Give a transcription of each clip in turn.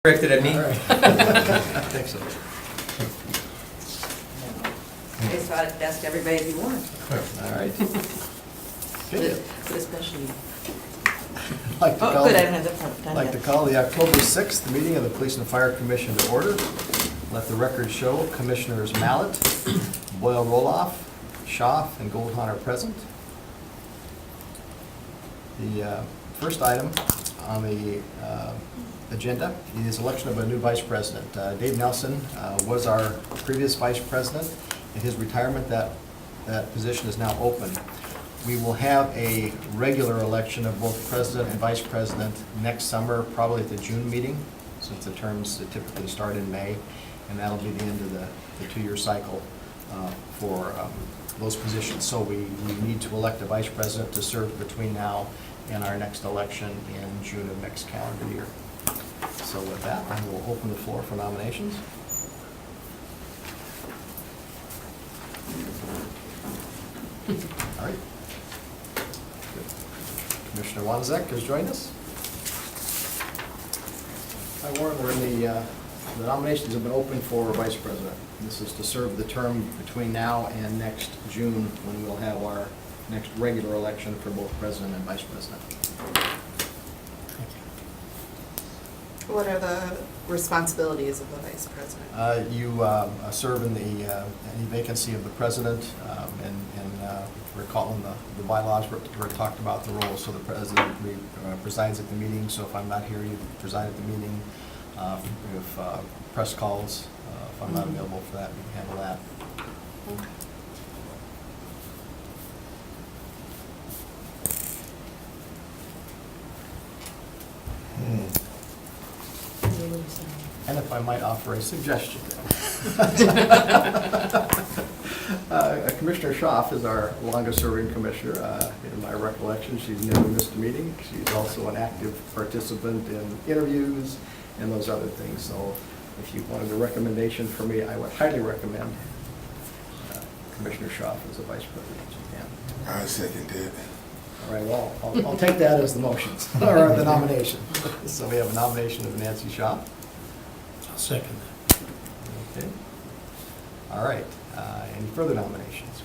Directed at me? All right. I think so. I just thought I'd ask everybody if you want, All right. but especially. Like to Oh, call- good, I don't have the done Like yet. to call the October 6th meeting of the Police and Fire Commission to order. Let the record show Commissioners Mallett, Boyle Roloff, Schaaf, and Goldhahn are present. The first item on the agenda is election of a new vice president. Dave Nelson was our previous vice president. In his retirement, that position is now open. We will have a regular election of both president and vice president next summer, probably at the June meeting, since the terms typically start in May, and that'll be the end of the two-year cycle for those positions. So we need to elect a vice president to serve between now and our next election in June of next calendar year. So with that, I will open the floor for nominations. All right. Commissioner Wanzek has joined us. Hi, Warren, we're in the nominations have been open for vice president. This is to serve the term between now and next June, when we'll have our next regular election for both president and vice president. What are the responsibilities of the vice president? You serve in any vacancy of the president, and recalling the bylaws where it talked about the role. So the president presides at the meeting, so if I'm not here, you preside at the meeting. If press calls, if I'm not available for that, you can handle that. And if I might offer a suggestion. Commissioner Schaaf is our longest-serving commissioner. In my recollection, she's never missed a meeting. She's also an active participant in interviews and those other things. So if you wanted a recommendation for me, I would highly recommend Commissioner Schaaf as a vice president. Yeah. I second that. All right, well, I'll take that as the motions, or the nomination. So we have a nomination of Nancy Schaaf. I'll second that. Okay. All right, any further nominations?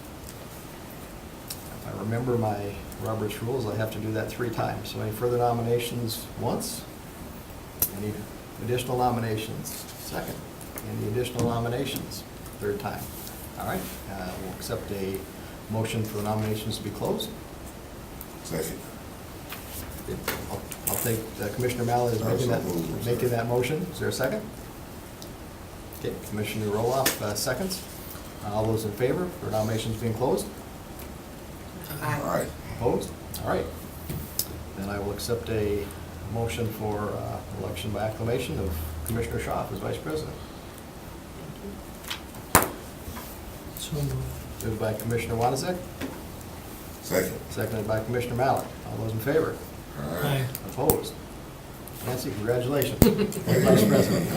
If I remember my Robert's rules, I have to do that 3 times. So any further nominations once? Any additional nominations? Second. Any additional nominations? 3rd time. All right, we'll accept a motion for the nominations to be closed. Second. I'll take Commissioner Mallett is making that motion. Is there a second? Okay, Commissioner Roloff seconds. All those in favor for nominations being closed? All right. Opposed? All right. Then I will accept a motion for election by acclamation of Commissioner Schaaf as vice president. So moved. Moved by Commissioner Wanzek, Second. seconded by Commissioner Mallett. All those in favor? All right. Aye. Opposed? Nancy, congratulations. Vice president.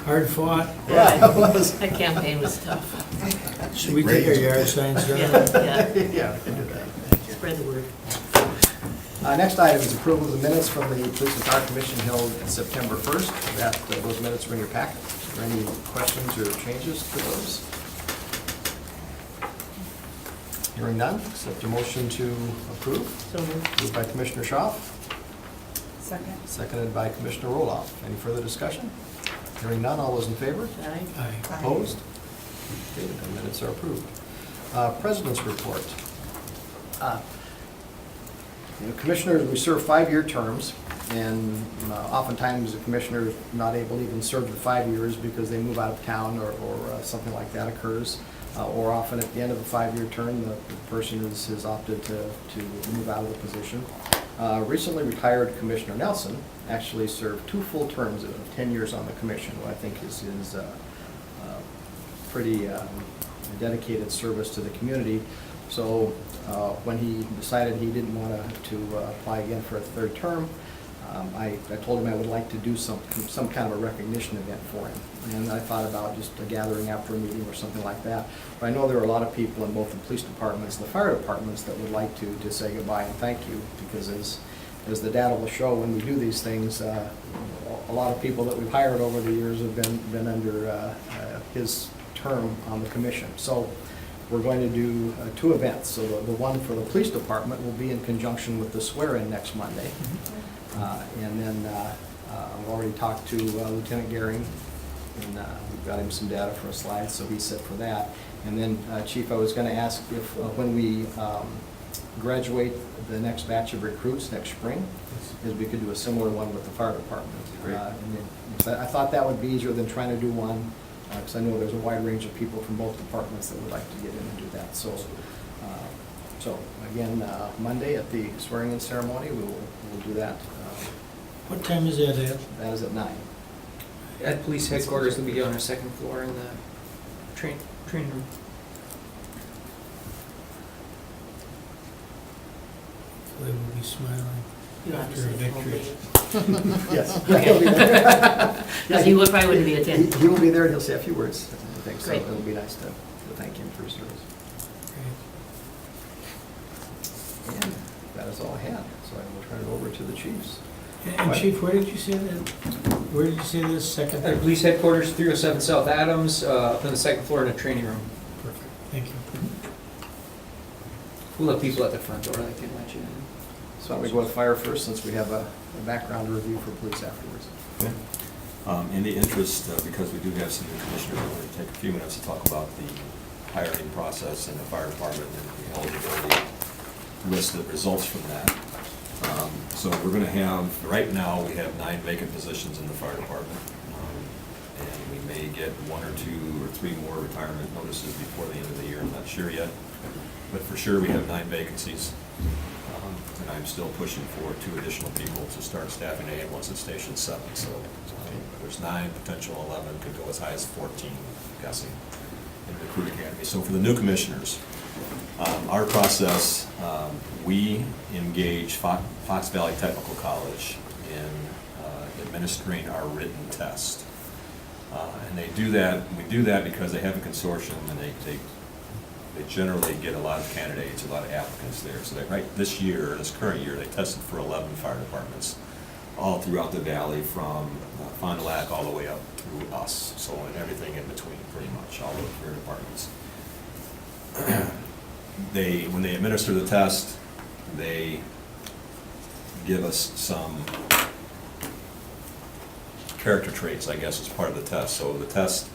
Hard fought. Yeah, it was. That campaign was tough. Should we take our yard signs down? Yeah, Yeah, we can do that. spread the word. Next item is approval of the minutes from the Police and Fire Commission held September 1st. Those minutes are in your packet. Are there any questions or changes to those? Hearing none, accept a motion to approve. So moved. Moved by Commissioner Schaaf, Second. seconded by Commissioner Roloff. Any further discussion? Hearing none, all those in favor? Aye. Aye. Opposed? Okay, the minutes are approved. President's report. Commissioners, we serve 5-year terms, and oftentimes the commissioner is not able to even serve the 5 years because they move out of town or something like that occurs. Or often at the end of a 5-year term, the person has opted to move out of the position. Recently retired Commissioner Nelson actually served 2 full terms of 10 years on the commission, what I think is pretty dedicated service to the community. So when he decided he didn't want to apply again for a 3rd term, I told him I would like to do some kind of a recognition event for him. And I thought about just a gathering after a meeting or something like that. But I know there are a lot of people in both the police departments and the fire departments that would like to say goodbye and thank you, because as as the data will show, when we do these things, a lot of people that we've hired over the years have been under his term on the commission. So we're going to do 2 events. So the one for the police department will be in conjunction with the swear-in next Monday. And then I've already talked to Lieutenant Gehring, and we've got him some data for a slide, so he's set for that. And then, Chief, I was going to ask if when we graduate the next batch of recruits next spring, is we could do a similar one with the fire department. Great. I thought that would be easier than trying to do one, because I know there's a wide range of people from both departments that would like to get in and do that. So again, Monday at the swearing-in ceremony, we'll do that. What time is that at? That is at 9. At police headquarters, they'll be on our second floor in the training room. They will be smiling You don't have to after a say the whole victory. thing. Yes. Yeah, he'll be there. No, he would, probably wouldn't be attending. He will be there, and he'll say a few words, I think, so Great. it'll be nice to thank him for his service. Great. And that is all I had, so I will turn it over to the chiefs. And Chief, where did you say that? Where did you say this second? At police headquarters, 307 South Adams, up on the second floor in a training room. Perfect, thank you. We'll have people at the front door that can let you in. So why don't we go with fire first, since we have a background review for police afterwards. Okay. In the interest, because we do have some new commissioners, I'm going to take a few minutes to talk about the hiring process in the fire department and the eligibility list that results from that. So we're going to have, right now, we have 9 vacant positions in the fire department. And we may get 1 or 2 or 3 more retirement notices before the end of the year, I'm not sure yet. But for sure, we have 9 vacancies. And I'm still pushing for 2 additional people to start staffing A1s at Station 7. So there's 9, potential 11, could go as high as 14, I'm guessing, in the recruit academy. So for the new commissioners, our process, we engage Fox Valley Technical College in administering our written test. And they do that, we do that because they have a consortium and they generally get a lot of candidates, a lot of applicants there. So this current year, they tested for 11 fire departments all throughout the valley, from Fond du Lac all the way up through us. So and everything in between, pretty much, all the fire departments. When they administer the test, they give us some character traits, I guess, as part of the test. So the test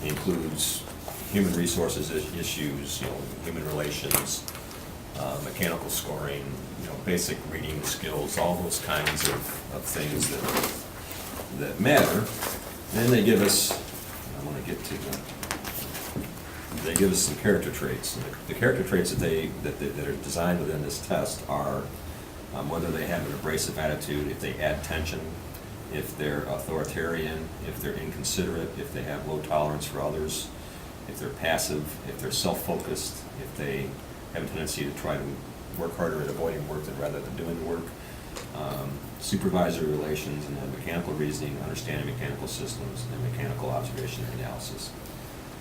includes human resources issues, human relations, mechanical scoring, basic reading skills, all those kinds of things that matter. And they give us, I want to get to them. They give us some character traits. And the character traits that are designed within this test are whether they have an abrasive attitude, if they add tension, if they're authoritarian, if they're inconsiderate, if they have low tolerance for others, if they're passive, if they're self-focused, if they have a tendency to try to work harder at avoiding work rather than doing the work, supervisory relations, and then mechanical reasoning, understanding mechanical systems, and mechanical observation and analysis.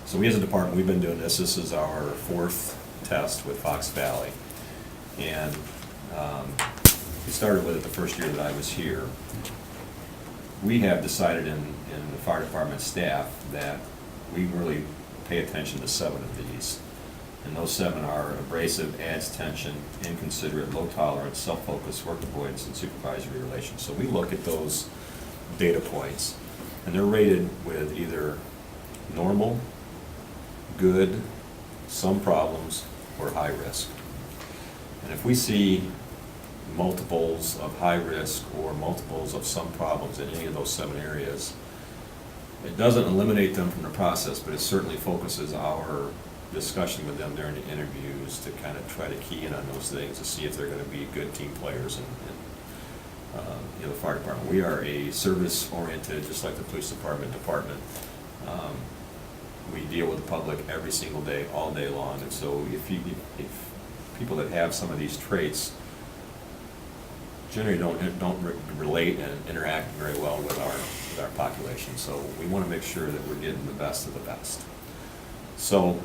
So we as a department, we've been doing this. This is our 4th test with Fox Valley. And we started with it the first year that I was here. We have decided in the fire department staff that we really pay attention to 7 of these. And those 7 are abrasive, adds tension, inconsiderate, low tolerance, self-focused, work avoidance, and supervisory relations. So we look at those data points, and they're rated with either normal, good, some problems, or high risk. And if we see multiples of high risk or multiples of some problems in any of those 7 areas, it doesn't eliminate them from the process, but it certainly focuses our discussion with them during the interviews to kind of try to key in on those things to see if they're going to be good team players in the fire department. We are a service-oriented, just like the police department. We deal with the public every single day, all day long, and so if people that have some of these traits generally don't relate and interact very well with our population. So we want to make sure that we're getting the best of the best. So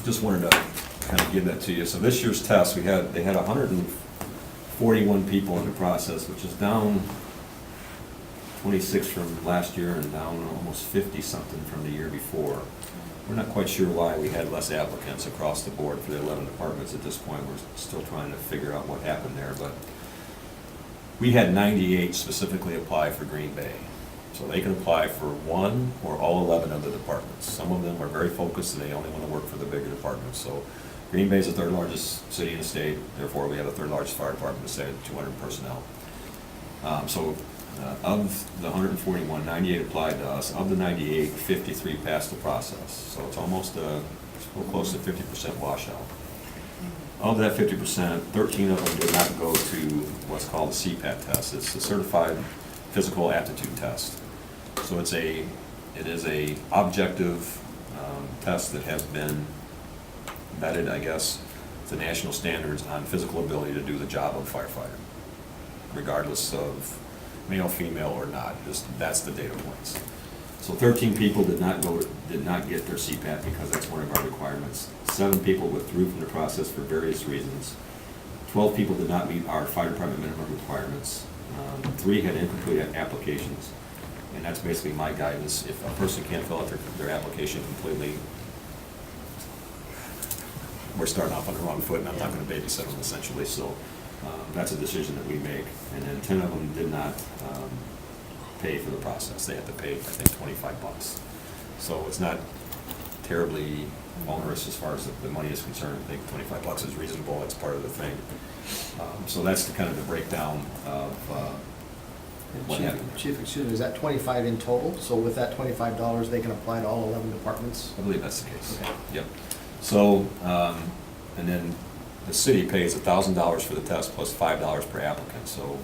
just wanted to kind of give that to you. So this year's test, they had 41 people in the process, which is down 26 from last year and down almost 50-something from the year before. We're not quite sure why we had less applicants across the board for the 11 departments at this point. We're still trying to figure out what happened there, but we had 98 specifically apply for Green Bay. So they can apply for one or all 11 of the departments. Some of them are very focused and they only want to work for the bigger departments. So Green Bay is the third largest city in the state, therefore we have the third largest fire department in the state, 200 personnel. Of the 141, 98 applied to us. Of the 98, 53 passed the process. So it's almost it's real close to 50% washout. Of that 50%, 13 of them did not go to what's called the CPAT test. It's the Certified Physical Aptitude Test. So it is a objective test that has been vetted, I guess, to national standards on physical ability to do the job of a firefighter, regardless of male, female, or not. That's the data points. So 13 people did not get their CPAT because that's one of our requirements. 7 people withdrew from the process for various reasons. 12 people did not meet our fire department minimum requirements. 3 had incomplete applications. And that's basically my guidance. If a person can't fill out their application completely, we're starting off on the wrong foot, and I'm not going to babysit them essentially. So that's a decision that we make. And then 10 of them did not pay for the process. They had to pay, I think, $25. So it's not terribly onerous as far as the money is concerned. I think $25 is reasonable. That's part of the thing. So that's the kind of the breakdown of what happened. Chief, excuse me, is that 25 in total? So with that $25, they can apply to all 11 departments? I believe that's the case. Okay. Yep. So, and then the city pays $1,000 for the test plus $5 per applicant. So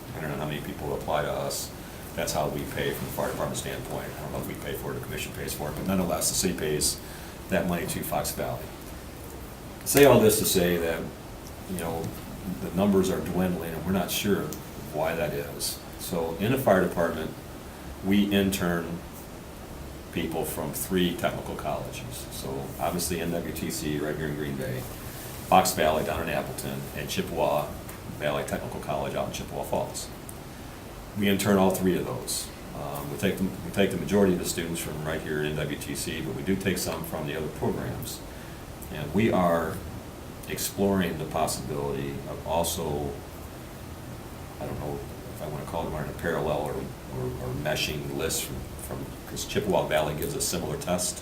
depending on how many people apply to us, that's how we pay from the fire department standpoint. I don't know if we pay for it or the commission pays for it, but nonetheless, the city pays that money to Fox Valley. Say all this to say that, you know, the numbers are dwindling and we're not sure why that is. So in the fire department, we intern people from 3 technical colleges. So obviously NWTC right here in Green Bay, Fox Valley down in Appleton, and Chippewa Valley Technical College out in Chippewa Falls. We intern all 3 of those. We take the majority of the students from right here at NWTC, but we do take some from the other programs. And we are exploring the possibility of also, I don't know if I want to call it a parallel or meshing lists from because Chippewa Valley gives a similar test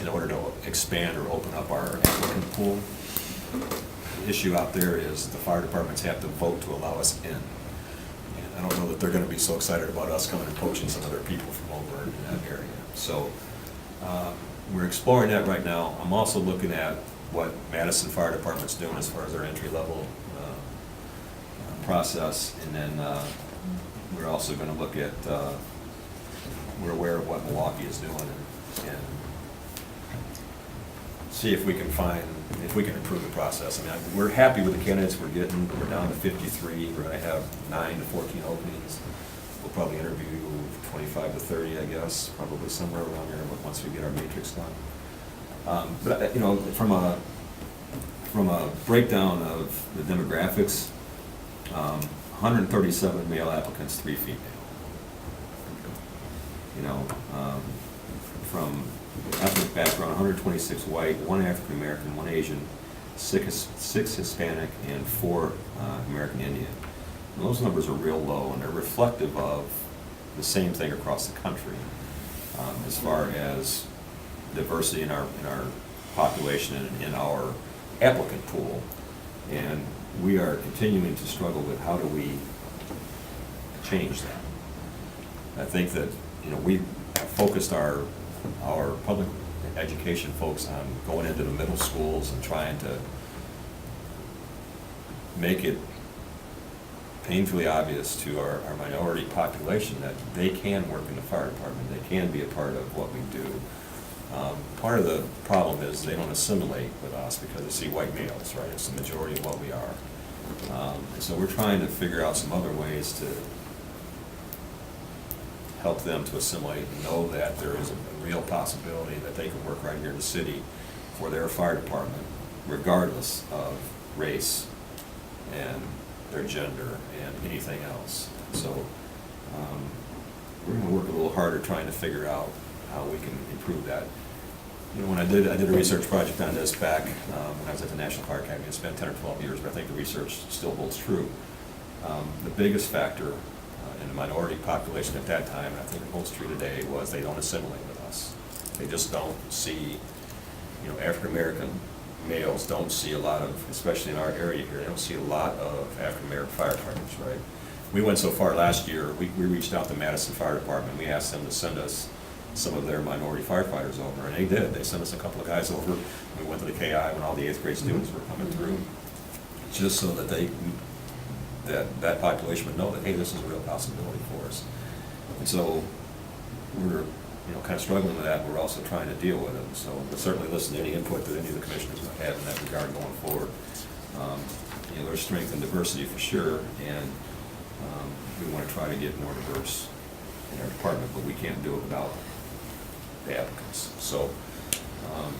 in order to expand or open up our applicant pool. The issue out there is the fire departments have to vote to allow us in. And I don't know that they're going to be so excited about us coming and poaching some other people from over in that area. So we're exploring that right now. I'm also looking at what Madison Fire Department's doing as far as their entry-level process. And then we're also going to look at, we're aware of what Milwaukee is doing and see if we can improve the process. I mean, we're happy with the candidates we're getting. We're down to 53. We're going to have 9 to 14 openings. We'll probably interview 25 to 30, I guess, probably somewhere around there once we get our matrix done. But you know, from a breakdown of the demographics, 137 male applicants, 3 female. You know, from ethnic background, 126 white, 1 African American, 1 Asian, 6 Hispanic, and 4 American Indian. And those numbers are real low, and they're reflective of the same thing across the country as far as diversity in our population and in our applicant pool. And we are continuing to struggle with how do we change that. I think that, you know, we have focused our public education folks on going into the middle schools and trying to make it painfully obvious to our minority population that they can work in the fire department, they can be a part of what we do. Part of the problem is they don't assimilate with us because they see white males, right? It's the majority of what we are. And so we're trying to figure out some other ways to help them to assimilate and know that there is a real possibility that they can work right here in the city for their fire department, regardless of race, and their gender and anything else. So we're going to work a little harder trying to figure out how we can improve that. You know, when I did a research project on this back when I was at the National Fire Academy. It's been 10 or 12 years, but I think the research still holds true. The biggest factor in the minority population at that time, and I think it holds true today, was they don't assimilate with us. They just don't see, you know, African American males don't see a lot of, especially in our area here, they don't see a lot of African American firefighters, right? We went so far last year, we reached out to Madison Fire Department, we asked them to send us some of their minority firefighters over, and they did. They sent us a couple of guys over. We went to the KI when all the 8th grade students were coming through, just so that that population would know that, hey, this is a real possibility for us. And so we're, you know, kind of struggling with that. We're also trying to deal with it. So we'll certainly listen to any input that any of the commissioners might have in that regard going forward. You know, there's strength and diversity for sure, and we want to try to get more diverse in our department, but we can't do it without the applicants. So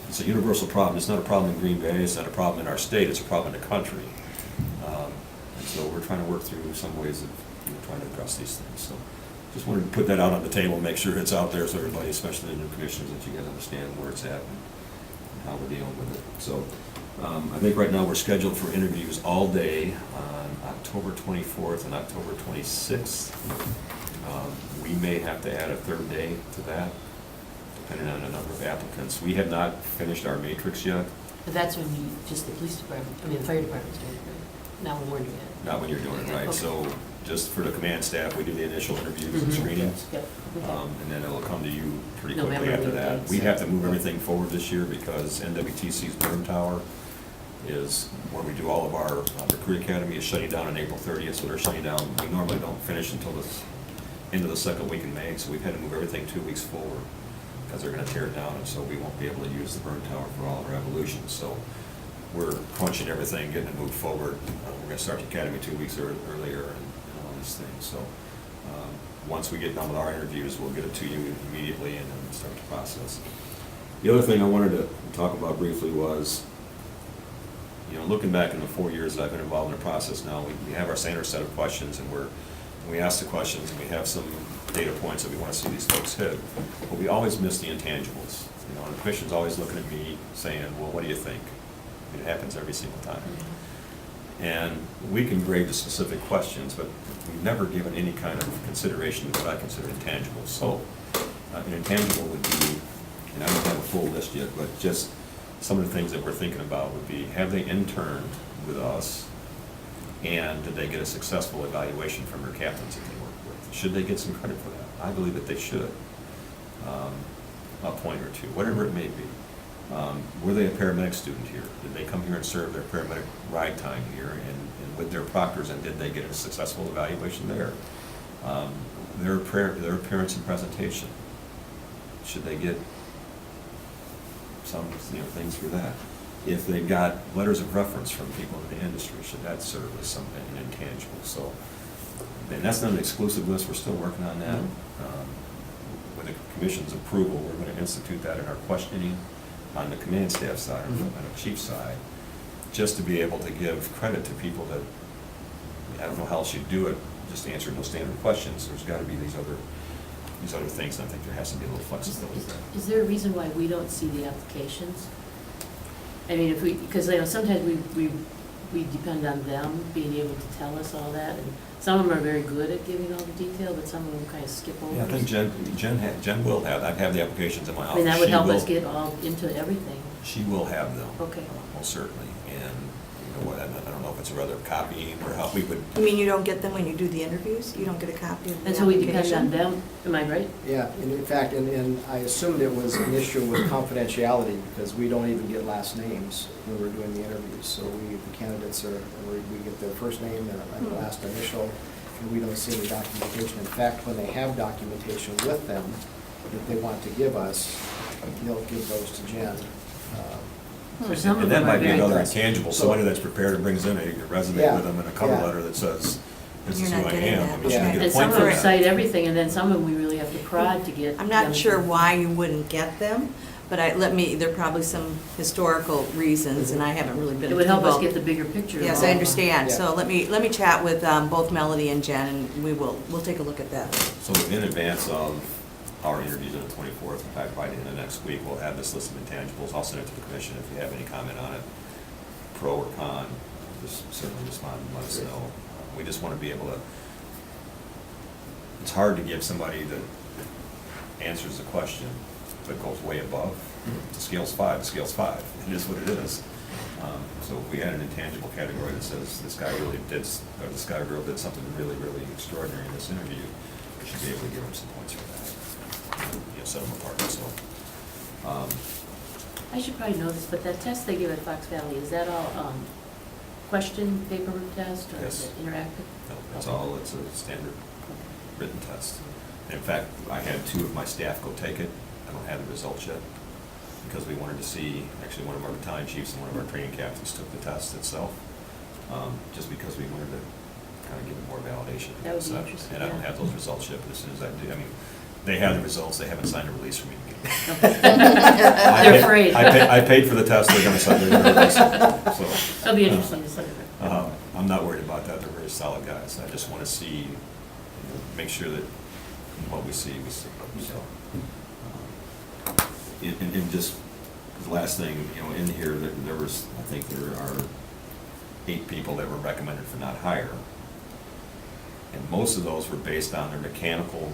it's a universal problem. It's not a problem in Green Bay. It's not a problem in our state. It's a problem in the country. And so we're trying to work through some ways of, you know, trying to address these things. So just wanted to put that out on the table, make sure it's out there so everybody, especially the new commissioners, that you guys understand where it's at and how we're dealing with it. So I think right now we're scheduled for interviews all day on October 24th and October 26th. We may have to add a third day to that, depending on the number of applicants. We have not finished our matrix yet. But that's when you, just the police department, I mean, the fire department's doing it, right? Not when we're doing it. Not when you're doing it, right? Okay. So just for the command staff, we do the initial interviews and screenings. Yep. Okay. And then it'll come to you pretty quickly November after that. meetings. We have to move everything forward this year because NWTC's Burn Tower is where we do all of our recruit academy is shutting down on April 30th, so they're shutting down. We normally don't finish until the end of the second week in May, so we've had to move everything 2 weeks forward because they're going to tear it down, and so we won't be able to use the Burn Tower for all of our evolutions. So we're crunching everything, getting it moved forward. We're going to start the academy 2 weeks earlier and all these things. So once we get done with our interviews, we'll get it to you immediately and then we'll start the process. The other thing I wanted to talk about briefly was, you know, looking back in the 4 years that I've been involved in the process now, we have our standard set of questions, and we ask the questions, and we have some data points that we want to see these folks hit, but we always miss the intangibles. You know, and the commission's always looking at me saying, well, what do you think? It happens every single time. And we can grade the specific questions, but we've never given any kind of consideration to what I consider intangibles. So an intangible would be, and I don't have a full list yet, but just some of the things that we're thinking about would be, have they interned with us, and did they get a successful evaluation from their captains that they work with? Should they get some credit for that? I believe that they should. A point or two, whatever it may be. Were they a paramedic student here? Did they come here and serve their paramedic ride time here and with their proctors, and did they get a successful evaluation there? Their appearance and presentation, should they get some, you know, things for that? If they've got letters of reference from people in the industry, should that serve as something intangible? So, and that's not an exclusive list, we're still working on that. With the commission's approval, we're going to institute that in our questioning on the command staff side, on the chief side, just to be able to give credit to people that, I don't know how else you do it, just answering those standard questions. There's got to be these other things, and I think there has to be a little flexibility there. Is there a reason why we don't see the applications? I mean, if we, because, you know, sometimes we depend on them being able to tell us all that, and some of them are very good at giving all the detail, but some of them kind of skip over. Yeah, I think Jen will have, I have the applications in my office. I mean, that would She help will- us get all into everything. She will have them. Okay. Most certainly, and, you know what, I don't know if it's a rather copying or how we would, You mean you don't get them when you do the interviews? You don't get a copy of the And so we depend on application? them, am I right? Yeah, and in fact, and I assumed it was an issue with confidentiality, because we don't even get last names when we're doing the interviews. So the candidates we get their first name, their last initial, and we don't see any documentation. In fact, when they have documentation with them that they want to give us, they'll give those to Jen. So some of and that them are might be very. another intangible, somebody that's prepared and brings in a resume Yeah, with them and a cover yeah. letter that says, this is You're who not I getting am. that. I mean, should Yeah. we get a And some point of for them that? cite everything, and then some of them we really have to prod to get. I'm them not to- sure why you wouldn't get them, But there are probably some historical reasons, and I haven't really been It would help us involved. get the bigger picture. of Yes, all I of them. understand. Yeah. So let me chat with both Melody and Jen, and we'll take a look at that. So in advance of our interviews on the 24th, in fact, by the end of next week, we'll have this list of intangibles. I'll send it to the commission. If you have any comment on it, pro or con, just certainly respond and let us know. We just want to be able to, it's hard to give somebody that answers the question but goes way above. The scale's 5, the scale's 5. It is what it is. So if we had an intangible category that says this guy really did, or this guy or girl did something really, really extraordinary in this interview, we should be able to give them some points for that. You know, set them apart, so. I should probably know this, but that test they give at Fox Valley, is that all question paper test or is Yes. it interactive? No, it's all, it's a standard written test. In fact, I had 2 of my staff go take it. I don't have the results yet, because we wanted to see, actually one of our battalion chiefs and one of our training captains took the test itself, just because we wanted to kind of give it more validation. That would be interesting, And I don't yeah. have those results yet, but as soon as I do, I mean, they have the results, they haven't signed a release for me to get. They're afraid. I paid for the test, they're gonna sign the release, so. It'll be interesting to see. I'm not worried about that, they're very solid guys. I just want to see, make sure that what we see, so. And just, the last thing, you know, in here, there was, I think there are 8 people that were recommended for not hire. And most of those were based on their mechanical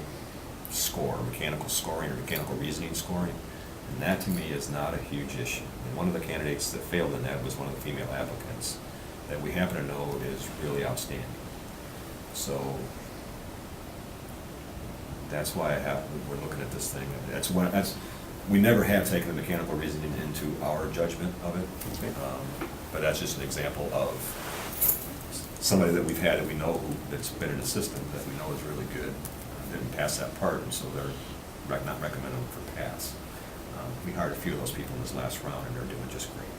score, mechanical scoring, or mechanical reasoning scoring. And that, to me, is not a huge issue. And one of the candidates that failed in that was one of the female applicants that we happen to know is really outstanding. So that's why we're looking at this thing. We never have taken the mechanical reasoning into our judgment of it. But that's just an example of somebody that we've had that we know that's been an assistant that we know is really good, didn't pass that part, and so they're not recommending them for pass. We hired a few of those people in this last round, and they're doing just great.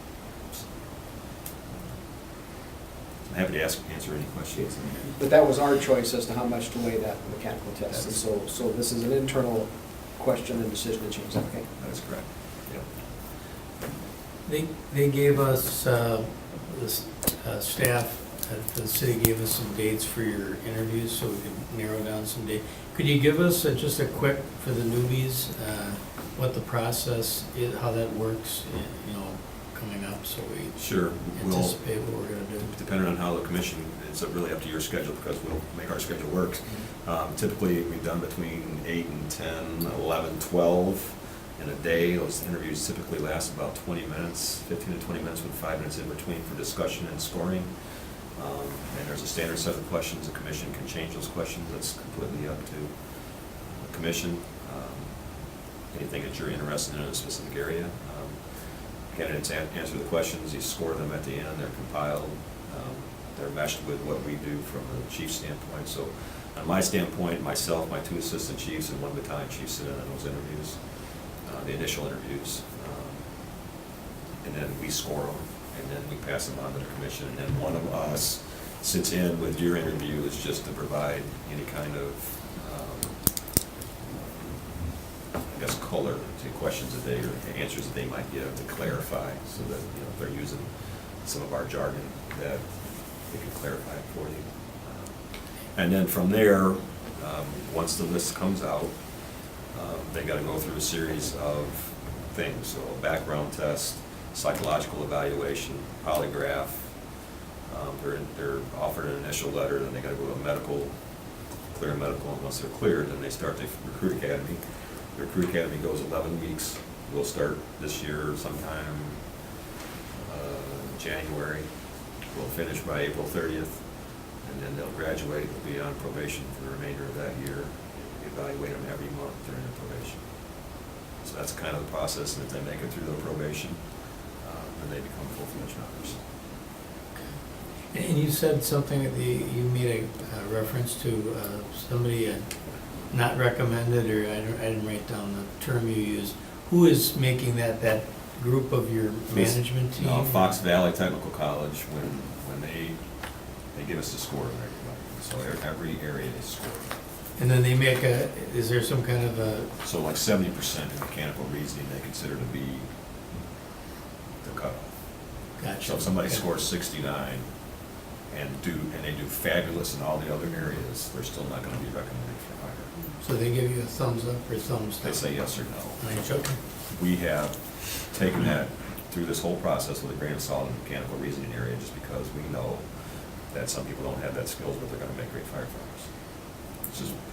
So, I'm happy to answer any questions. But that was our choice as to how much to weigh that mechanical test. And so this is an internal question and decision to change that, okay? That is correct. Yeah. They gave us, the staff at the city gave us some dates for your interviews, so we could narrow down some dates. Could you give us just a quick, for the newbies, what the process is, how that works, you know, coming up, so we Sure. We'll, anticipate what we're gonna do? depending on how the commission, it's really up to your schedule, because we'll make our schedule work. Typically, we've done between 8 and 10, 11, 12 in a day. Those interviews typically last about 20 minutes, 15 to 20 minutes with 5 minutes in between for discussion and scoring. And there's a standard set of questions. The commission can change those questions. That's completely up to the commission. Anything that you're interested in a specific area. Candidates answer the questions, you score them at the end, they're compiled, they're meshed with what we do from the chief standpoint. So on my standpoint, myself, my 2 assistant chiefs, and 1 battalion chief sit in on those interviews, the initial interviews. And then we score them, and then we pass them on to the commission, and then one of us sits in with your interview is just to provide any kind of, I guess, color to questions that they, or answers that they might give to clarify, so that, you know, if they're using some of our jargon, that they can clarify it for you. And then from there, once the list comes out, they gotta go through a series of things, so a background test, psychological evaluation, polygraph. They're offered an initial letter, then they gotta go to a medical, clear a medical, and once they're cleared, then they start the recruit academy. The recruit academy goes 11 weeks. We'll start this year sometime January. We'll finish by April 30th, and then they'll graduate. They'll be on probation for the remainder of that year. We evaluate them every month during their probation. So that's kind of the process, and if they make it through their probation, then they become full-fledged members. And you said something, that you made a reference to somebody not recommended, or I didn't write down the term you used. Who is making that group of your management team? Fox Valley Technical College, when they give us the score of everybody. So every area is scored. And then they make is there some kind of a, So like 70% in mechanical reasoning, they consider to be the cutoff. gotcha. So if somebody Okay. scores 69 and they do fabulous in all the other areas, they're still not gonna be recommended for hire. So they give you a thumbs up or thumbs down? They say yes or no. Right, okay. We have taken that through this whole process with a grain of salt in the mechanical reasoning area, just because we know that some people don't have that skills, but they're gonna make great firefighters.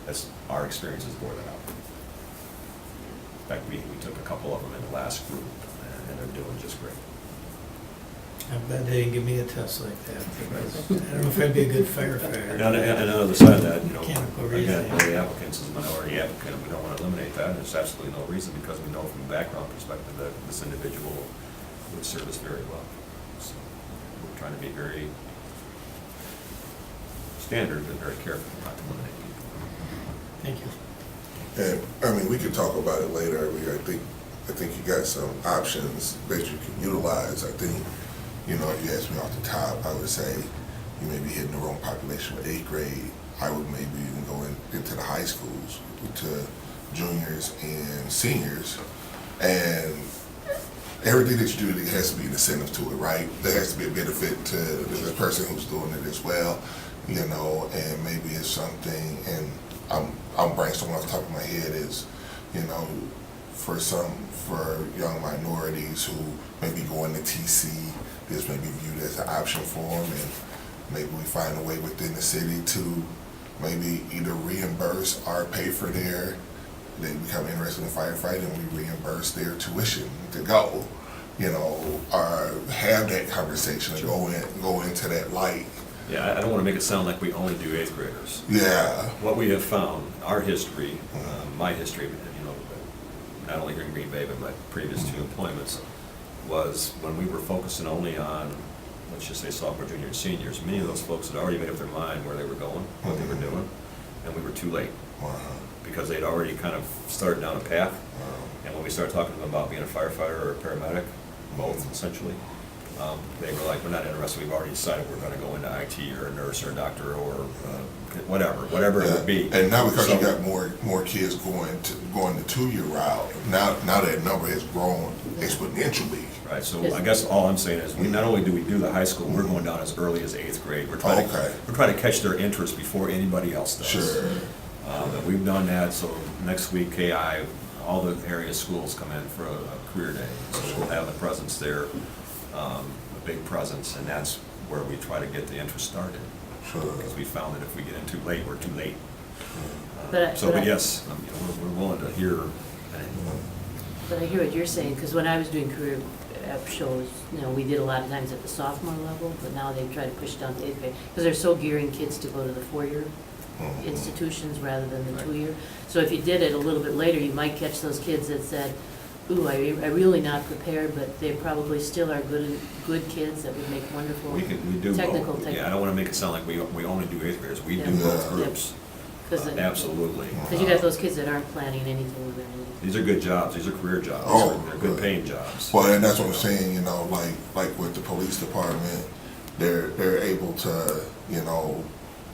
That's our experiences bore that out. In fact, we took a couple of them in the last group, and they're doing just great. I'm glad they didn't give me a test like that, because I don't know if I'd be a good firefighter. And on the other side of that, Mechanical again, reasoning. one of the applicants is a minority applicant, we don't want to eliminate that, and there's absolutely no reason, because we know from a background perspective that this individual would serve us very well. So we're trying to be very standard, but very careful not to eliminate people. Thank you. And, I mean, we could talk about it later. I think you got some options that you can utilize. I think, you know, if you ask me off the top, I would say you may be hitting the wrong population with 8th grade. I would maybe even go into the high schools, to juniors and seniors. And everything that you do, there has to be an incentive to it, right? There has to be a benefit to the person who's doing it as well, you know, and maybe it's something, and I'm brainstorming off the top of my head is, you know, for young minorities who may be going to TC, this may be viewed as an option for them, and maybe we find a way within the city to maybe either reimburse or pay for they become interested in firefighting, and we reimburse their tuition to go, you know, or have that conversation and go into that light. Yeah, I don't want to make it sound like we only do 8th graders. Yeah. What we have found, our history, my history, you know, not only here in Green Bay, but my previous 2 employments, was when we were focusing only on, let's just say sophomore, junior, and seniors, many of those folks had already made up their mind where they were going, what they were doing, and we were too late. Because they'd already kind of started down a path. And when we started talking to them about being a firefighter or a paramedic, both essentially, they were like, we're not interested, we've already decided we're gonna go into IT or a nurse or a doctor or whatever it would be. And now because So- you got more kids going the 2-year route, now that number has grown exponentially. Right, so I guess all I'm saying is, we not only do we do the high school, we're going down as early as 8th grade. We're trying to catch their interest before anybody else does. Sure. And we've done that, so next week, KI, all the area schools come in for a career day. So we'll have a presence there, a big presence, and that's where we try to get the interest started. Sure. Because we found that if we get in too late, we're too late. But Yes, we're willing to hear. But I hear what you're saying, because when I was doing career shows, you know, we did a lot of times at the sophomore level, but now they try to push down to 8th grade, because they're so gearing kids to go to the 4-year institutions rather than the 2-year. So if you did it a little bit later, you might catch those kids that said, ooh, I'm really not prepared, but they probably still are good kids that would make wonderful We do technical both. type. Yeah, I don't want to make it sound like we only do 8th graders. We do Yeah. both Yeah. groups. Absolutely. Because you got those kids that aren't planning anything with their needs. These are good jobs, these are career jobs, Oh, they're good paying jobs. Well, and that's what I'm saying, you know, like with the police department, they're able to, you know,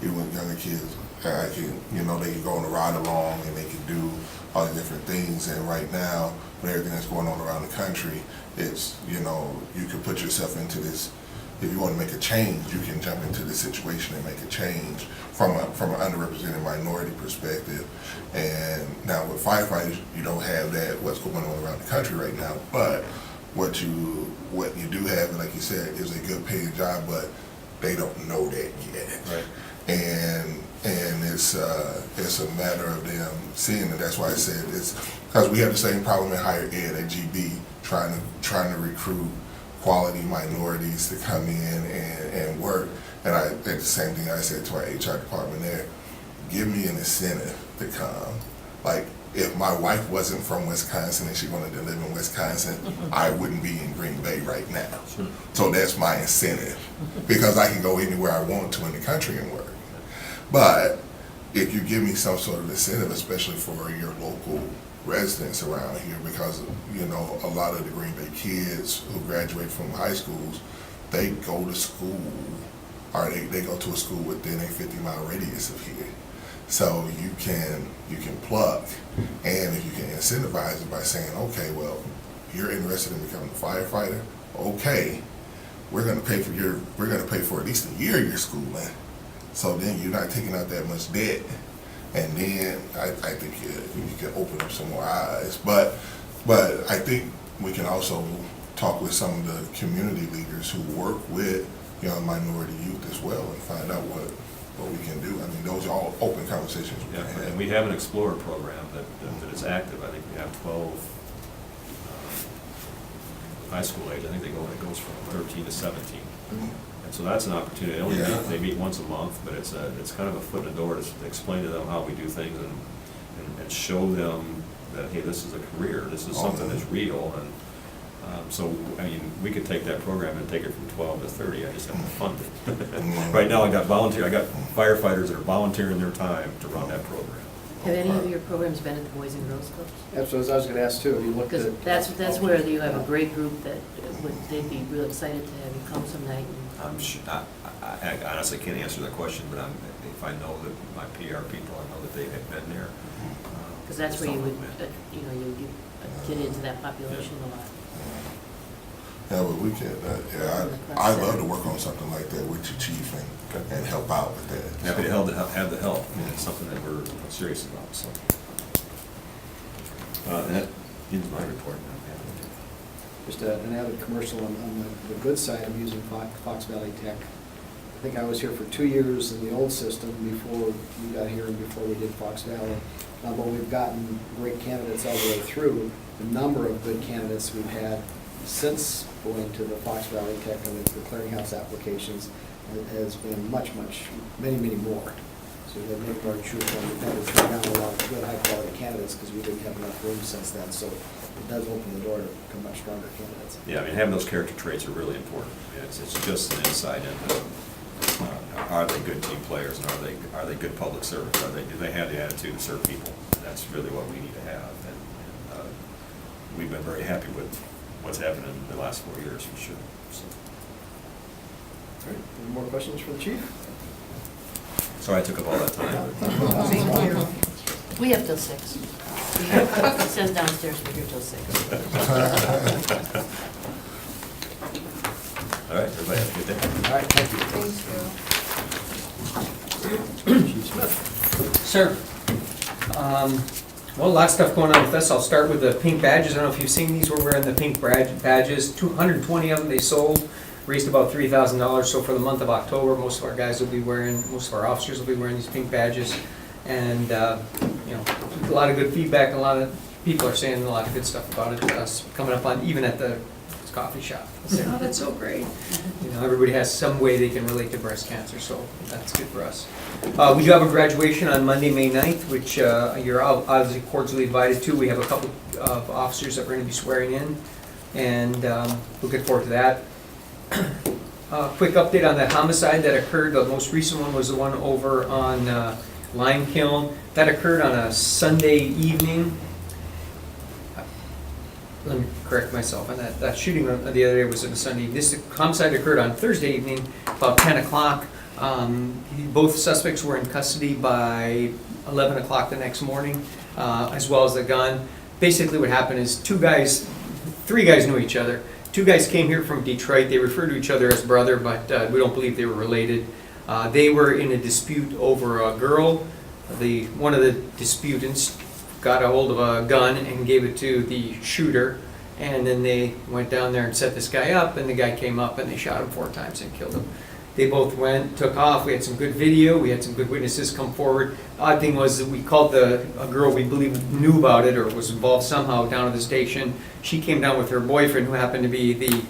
even with younger kids, they can go on a ride along and they can do all these different things. And right now, with everything that's going on around the country, it's, you know, you can put yourself into this. If you want to make a change, you can jump into this situation and make a change from an underrepresented minority perspective. And now with firefighters, you don't have that, what's going on around the country right now. But what you do have, like you said, is a good paying job, but they don't know that yet. Right. And it's a matter of them seeing it. That's why I said it's because we have the same problem in higher ed at GB, trying to recruit quality minorities to come in and work. And I did the same thing I said to our HR department there. Give me an incentive to come. Like, if my wife wasn't from Wisconsin and she wanted to live in Wisconsin, I wouldn't be in Green Bay right now. So that's my incentive, because I can go anywhere I want to in the country and work. But if you give me some sort of incentive, especially for your local residents around here, because, you know, a lot of the Green Bay kids who graduate from high schools, they go to school, or they go to a school within a 50-mile radius of here. So you can pluck, and if you can incentivize it by saying, okay, well, you're interested in becoming a firefighter, okay, we're gonna pay for at least a year of your schooling. So then you're not taking out that much debt. And then I think you can open up some more eyes. But I think we can also talk with some of the community leaders who work with young minority youth as well and find out what we can do. I mean, those are all open conversations we Yeah, can have. and we have an Explorer program that is active. I think we have 12 high school age. I think it goes from 13 to 17. And so that's an opportunity. They meet once a month, but it's kind of a foot in the door to explain to them how we do things and show them that, hey, this is a career, this is something that's real. And so, I mean, we could take that program and take it from 12 to 30. I just have to fund it. Right now, I got firefighters that are volunteering their time to run that program. Have any of your programs been at the Boys and Girls Clubs? That's what I was gonna ask too, have you looked Because at? that's where you have a great group that they'd be real excited to have you come some night. I'm sure, I honestly can't answer that question, but if I know that my PR people, I know that they have been there. Because that's where you would, Some you know, you get into that population a lot. Yeah, but we can, I'd love to work on something like that with your chief and help out with that. Happy to have the help. I mean, it's something that we're serious about, so. That ends my report. Just an added commercial on the good side of using Fox Valley Tech. I think I was here for 2 years in the old system before you got here and before we did Fox Valley. But we've gotten great candidates all the way through. The number of good candidates we've had since going to the Fox Valley Tech and the clearinghouse applications has been many more. So they've made our true point. We've had to turn down a lot of good, high-quality candidates because we didn't have enough room since then. So it does open the door to become much stronger candidates. Yeah, I mean, having those character traits are really important. It's just an insight into, are they good team players, and are they good public servants? Do they have the attitude to serve people? And that's really what we need to have. And we've been very happy with what's happened in the last 4 years, for sure. So. All right, any more questions for the chief? Sorry I took up all that time. We have till 6. It says downstairs we're here till 6. All right, everybody have a good day. All right, thank you. Thank you. Chief Smith. Sir, well, a lot of stuff going on with us. I'll start with the pink badges. I don't know if you've seen these. We're wearing the pink badges. 220 of them they sold. Raised about $3,000. So for the month of October, most of our guys will be wearing, most of our officers will be wearing these pink badges. And, you know, a lot of good feedback. A lot of people are saying a lot of good stuff about it. Us coming up on, even at the coffee shop. Saying, oh, that's so great. You know, everybody has some way they can relate to breast cancer, so that's good for us. We do have a graduation on Monday, May 9th, which you're obviously cordially invited to. We have a couple of officers that we're going to be swearing in, and looking forward to that. Quick update on the homicide that occurred. The most recent one was the one over on Lime Kiln. That occurred on a Sunday evening. Let me correct myself on that. That shooting the other day was on a Sunday. This homicide occurred on Thursday evening, about 10 o'clock. Both suspects were in custody by 11 o'clock the next morning, as well as the gun. Basically what happened is three guys knew each other. Two guys came here from Detroit. They referred to each other as brother, but we don't believe they were related. They were in a dispute over a girl. One of the disputants got a hold of a gun and gave it to the shooter, and then they went down there and set this guy up, and the guy came up and they shot him 4 times and killed him. They both took off. We had some good video. We had some good witnesses come forward. Odd thing was that we called a girl we believe knew about it or was involved somehow down at the station. She came down with her boyfriend, who happened to be the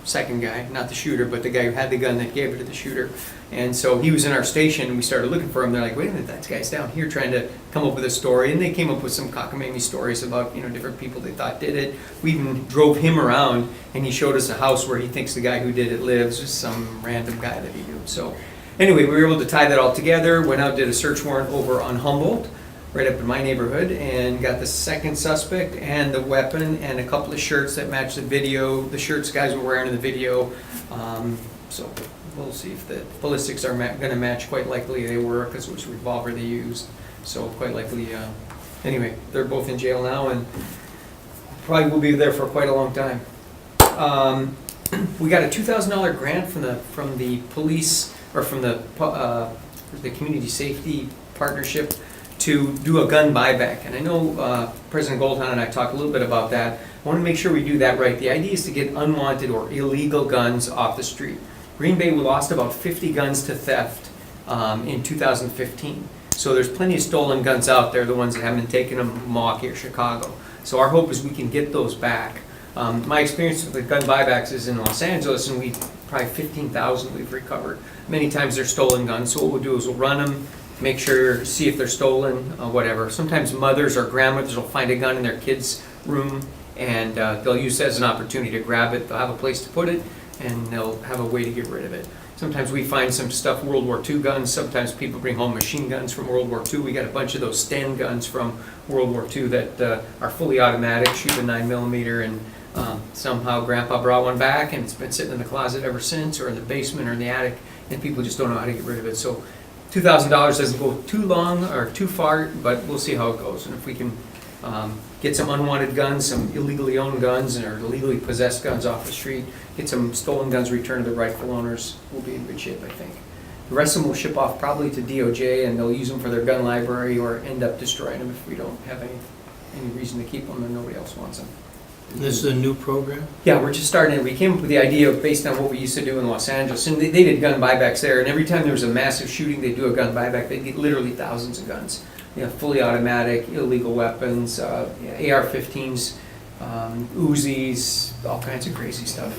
second guy, not the shooter, but the guy who had the gun that gave it to the shooter. And so he was in our station, and we started looking for him. They're like, wait a minute, that guy's down here trying to come up with a story. And they came up with some cockamamie stories about, different people they thought did it. We even drove him around, and he showed us a house where he thinks the guy who did it lives, just some random guy that he knew. So anyway, we were able to tie that all together, went out, did a search warrant over on Humboldt, right up in my neighborhood, and got the second suspect and the weapon and a couple of shirts that matched the video, the shirts guys were wearing in the video. So we'll see if the ballistics are gonna match. Quite likely they were, because it was revolver they used, so quite likely, anyway, they're both in jail now, and probably will be there for quite a long time. We got a $2,000 grant from the police, or from the Community Safety Partnership to do a gun buyback. And I know President Goldhahn and I talked a little bit about that. I want to make sure we do that right. The idea is to get unwanted or illegal guns off the street. Green Bay, we lost about 50 guns to theft in 2015. So there's plenty of stolen guns out there, the ones that haven't been taken in Milwaukee or Chicago. So our hope is we can get those back. My experience with the gun buybacks is in Los Angeles, and we probably 15,000 we've recovered. Many times they're stolen guns, so what we'll do is we'll run them, make sure, see if they're stolen, whatever. Sometimes mothers or grandmothers will find a gun in their kids' room, and they'll use it as an opportunity to grab it. They'll have a place to put it, and they'll have a way to get rid of it. Sometimes we find some stuff, World War II guns. Sometimes people bring home machine guns from World War II. We got a bunch of those Sten guns from World War II that are fully automatic, shoot a 9mm, and somehow Grandpa brought one back, and it's been sitting in the closet ever since, or in the basement or in the attic, and people just don't know how to get rid of it. So $2,000 doesn't go too long or too far, but we'll see how it goes. And if we can get some unwanted guns, some illegally owned guns, or illegally possessed guns off the street, get some stolen guns returned to the rightful owners, we'll be in good shape, I think. The rest of them will ship off probably to DOJ, and they'll use them for their gun library or end up destroying them if we don't have any reason to keep them and nobody else wants them. This is a new program? Yeah, we're just starting it. We came up with the idea based on what we used to do in Los Angeles, and they did gun buybacks there, and every time there was a massive shooting, they'd do a gun buyback. They'd get literally thousands of guns. You know, fully automatic, illegal weapons, AR-15s, Uzis, all kinds of crazy stuff.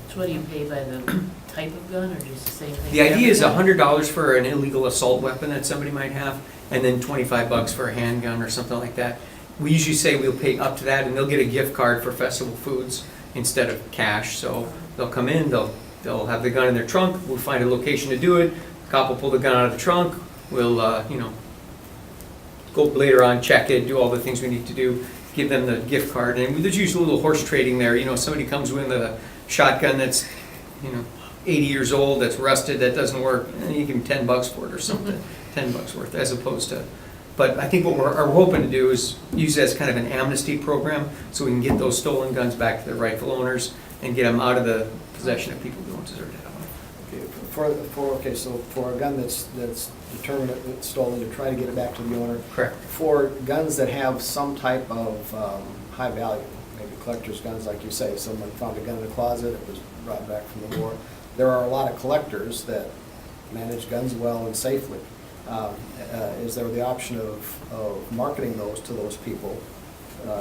So what do you pay by the type of gun, or just the same thing? The idea is Everything? $100 for an illegal assault weapon that somebody might have, and then $25 for a handgun or something like that. We usually say we'll pay up to that, and they'll get a gift card for Festival Foods instead of cash. So they'll come in, they'll have the gun in their trunk, we'll find a location to do it, cop will pull the gun out of the trunk, we'll, go later on, check it, do all the things we need to do, give them the gift card, and there's usually a little horse trading there. Somebody comes with a shotgun that's, 80 years old, that's rusted, that doesn't work, and you give them $10 for it or something, $10 worth, as opposed to. But I think what we're hoping to do is use it as kind of an amnesty program, so we can get those stolen guns back to their rightful owners and get them out of the possession of people who don't deserve to have them. Okay, so for a gun that's determined that it's stolen, to try to get it back to the owner. Correct. For guns that have some type of high value, maybe collector's guns, like you say, someone found a gun in a closet, it was brought back from the war. There are a lot of collectors that manage guns well and safely. Is there the option of marketing those to those people?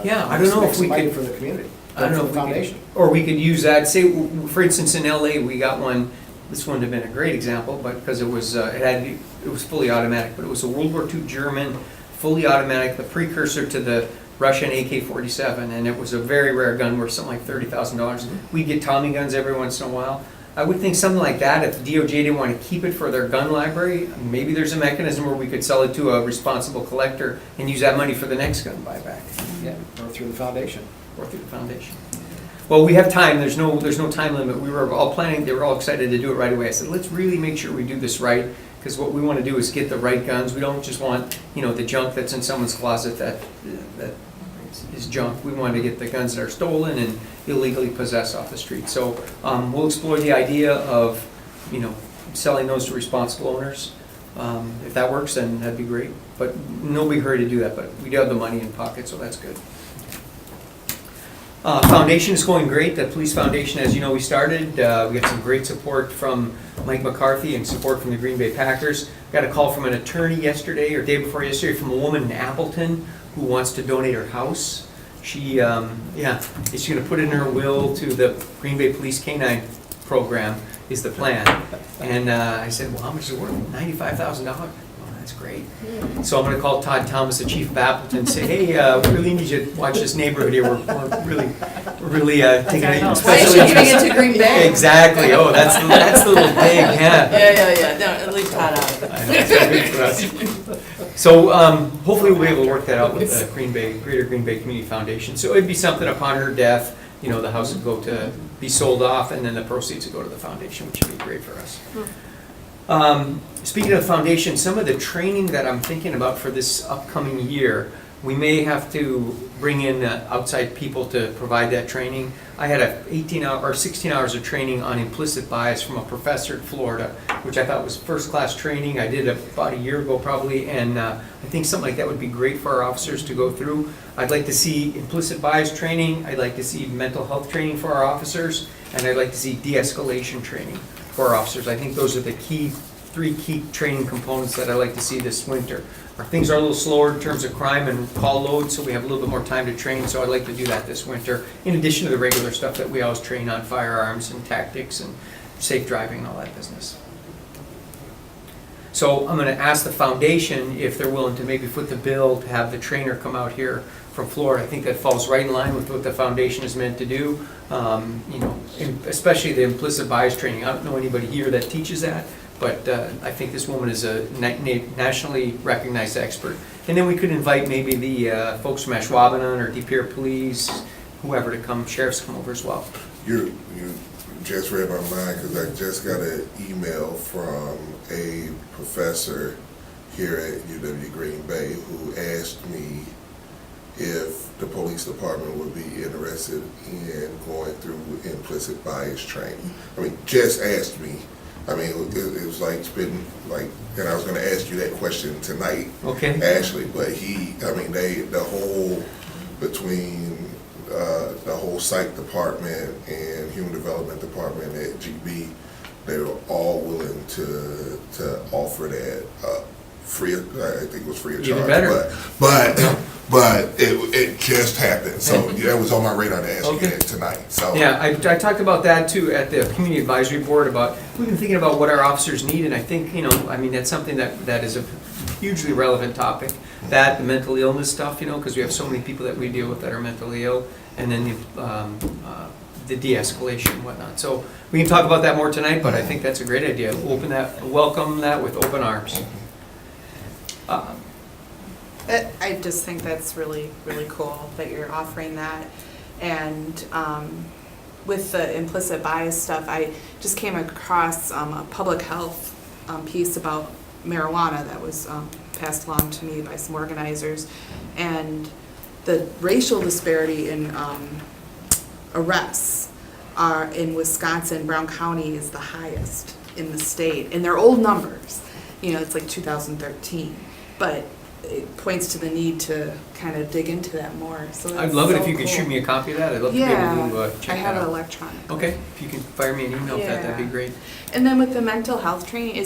Yeah, I don't know if we Make some money could. for the community, I don't know for if the we could, foundation. or we could use that. Say, for instance, in LA, we got one. This wouldn't have been a great example, but because it was it was fully automatic, but it was a World War II German fully automatic, the precursor to the Russian AK-47, and it was a very rare gun worth something like $30,000. We'd get Tommy guns every once in a while. I would think something like that, if the DOJ didn't want to keep it for their gun library, maybe there's a mechanism where we could sell it to a responsible collector and use that money for the next gun buyback. Yeah, Or through the foundation. or through the foundation. Well, we have time, there's no time limit. We were all planning, they were all excited to do it right away. I said, let's really make sure we do this right, because what we want to do is get the right guns. We don't just want, the junk that's in someone's closet that is junk. We want to get the guns that are stolen and illegally possessed off the street. So we'll explore the idea of, selling those to responsible owners. If that works, then that'd be great. But no big hurry to do that, but we do have the money in pocket, so that's good. Foundation is going great. The police foundation, as you know, we started. We got some great support from Mike McCarthy and support from the Green Bay Packers. Got a call from an attorney yesterday, or day before yesterday, from a woman in Appleton who wants to donate her house. She, she's going to put in her will to the Green Bay Police Canine Program is the plan. And I said, well, how much is it worth? $95,000. Well, that's great. So I'm going to call Todd Thomas, the chief of Appleton, and say, hey, we really need you to watch this neighborhood here. We're really taking a special Why is she giving interest. it to Green Bay? Exactly. Oh, that's the little dig, yeah. Yeah. No, at least Todd out. I know, it's gonna be for us. So hopefully we'll be able to work that out with the Greater Green Bay Community Foundation. So it'd be something upon her death the house would go to be sold off, and then the proceeds would go to the foundation, which would be great for us. Speaking of foundation, some of the training that I'm thinking about for this upcoming year, we may have to bring in outside people to provide that training. I had a 16 hours of training on implicit bias from a professor at Florida, which I thought was first-class training. I did it about a year ago probably, and I think something like that would be great for our officers to go through. I'd like to see implicit bias training, I'd like to see mental health training for our officers, and I'd like to see de-escalation training for our officers. I think those are the three key training components that I'd like to see this winter. Our things are a little slower in terms of crime and call load, so we have a little bit more time to train, so I'd like to do that this winter, in addition to the regular stuff that we always train on, firearms and tactics and safe driving and all that business. So I'm going to ask the foundation if they're willing to maybe foot the bill to have the trainer come out here from Florida. I think that falls right in line with what the foundation is meant to do, especially the implicit bias training. I don't know anybody here that teaches that, but I think this woman is a nationally recognized expert. And then we could invite maybe the folks from Ashwaubenon or De Pere Police, whoever to come, sheriffs come over as well. You just read my mind because I just got an email from a professor here at UW Green Bay who asked me if the police department would be interested in going through implicit bias training. I mean, just asked me. I mean, it was like spitting, and I was gonna ask you that question tonight. Okay. Ashley, but the whole psych department and human development department at GB, they were all willing to offer that free. I think it was free of charge. Even better. But it just happened, so that was on my radar to ask you that tonight. So yeah, I talked about that too at the community advisory board. We've been thinking about what our officers need, and I think that's something that is a hugely relevant topic. That the mental illness stuff, because we have so many people that we deal with that are mentally ill, and then the de-escalation and whatnot. So we can talk about that more tonight, but I think that's a great idea. Welcome that with open arms. I just think that's really, really cool that you're offering that. And with the implicit bias stuff, I just came across a public health piece about marijuana that was passed along to me by some organizers. And the racial disparity in arrests are in Wisconsin, Brown County is the highest in the state. And they're old numbers, it's like 2013. But it points to the need to kind of dig into that more. So I'd love it if you could shoot me a copy of that. I'd love to be able to check that out. I have it electronically. Okay, if you can fire me an email with that'd be great. And then with the mental health training,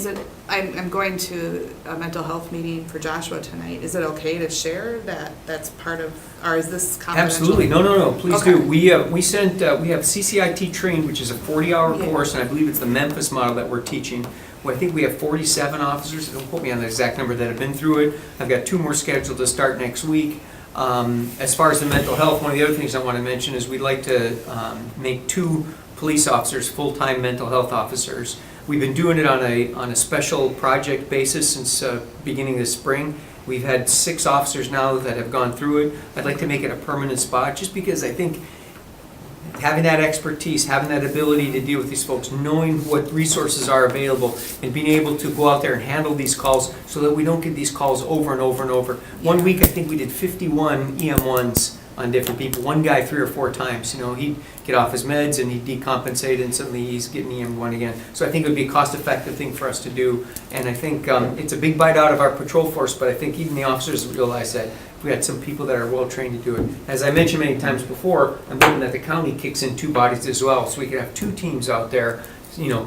I'm going to a mental health meeting for Joshua tonight. Is it okay to share that's part of, or is this confidential? Absolutely, no, please Okay. do. We have CCIT trained, which is a 40-hour course, and I believe it's the Memphis model that we're teaching. Well, I think we have 47 officers, don't quote me on the exact number, that have been through it. I've got 2 more scheduled to start next week. As far as the mental health, one of the other things I want to mention is we'd like to make 2 police officers full-time mental health officers. We've been doing it on a special project basis since beginning this spring. We've had 6 officers now that have gone through it. I'd like to make it a permanent spot just because I think having that expertise, having that ability to deal with these folks, knowing what resources are available, and being able to go out there and handle these calls so that we don't get these calls over and over and over. One week, I think we did 51 EM1s on different people. One guy 3 or 4 times. He'd get off his meds and he'd decompensate, and suddenly he's getting EM1 again. So I think it would be a cost-effective thing for us to do. And I think it's a big bite out of our patrol force, but I think even the officers realize that we had some people that are well-trained to do it. As I mentioned many times before, I'm hoping that the county kicks in 2 bodies as well, so we can have 2 teams out there,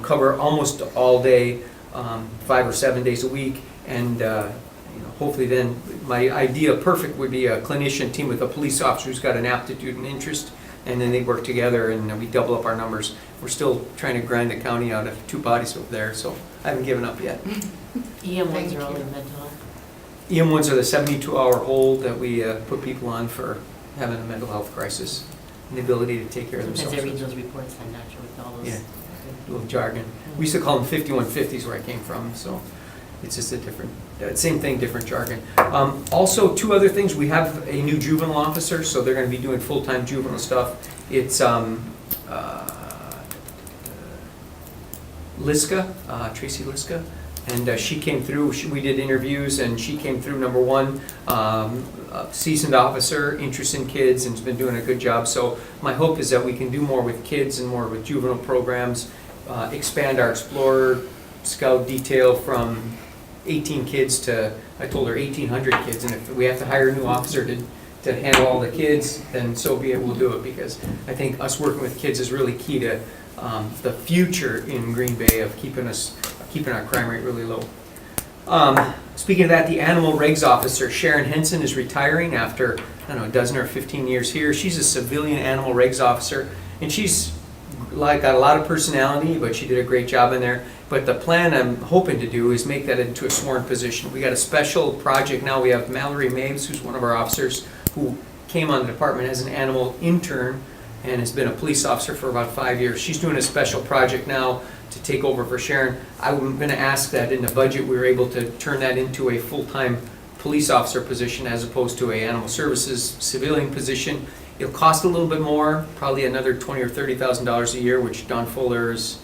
cover almost all day, 5 or 7 days a week, and hopefully then, my idea perfect would be a clinician team with a police officer who's got an aptitude and interest, and then they work together and we double up our numbers. We're still trying to grind the county out of 2 bodies over there, so I haven't given up yet. EM1s are all in mental health. EM1s are the 72-hour hold that we put people on for having a mental health crisis and the ability to take care of themselves. Sometimes I read those reports, I'm not sure with all those. Yeah, little jargon. We used to call them 5150s where I came from, so it's just a different, same thing, different jargon. Also, 2 other things. We have a new juvenile officer, so they're going to be doing full-time juvenile stuff. It's Liska, Tracy Liska, and she came through, we did interviews, and she came through, number one, a seasoned officer, interest in kids, and has been doing a good job. So my hope is that we can do more with kids and more with juvenile programs, expand our Explorer Scout detail from 18 kids to, I told her, 1,800 kids, and if we have to hire a new officer to handle all the kids, then so be it, we'll do it, because I think us working with kids is really key to the future in Green Bay of keeping our crime rate really low. Speaking of that, the animal regs officer, Sharon Henson, is retiring after, I don't know, a dozen or 15 years here. She's a civilian animal regs officer, and she's got a lot of personality, but she did a great job in there. But the plan I'm hoping to do is make that into a sworn position. We got a special project now. We have Mallory Mabes, who's one of our officers, who came on the department as an animal intern and has been a police officer for about 5 years. She's doing a special project now to take over for Sharon. I'm going to ask that in the budget we were able to turn that into a full-time police officer position as opposed to a animal services civilian position. It'll cost a little bit more, probably another $20,000 or $30,000 a year, which Don Fuller is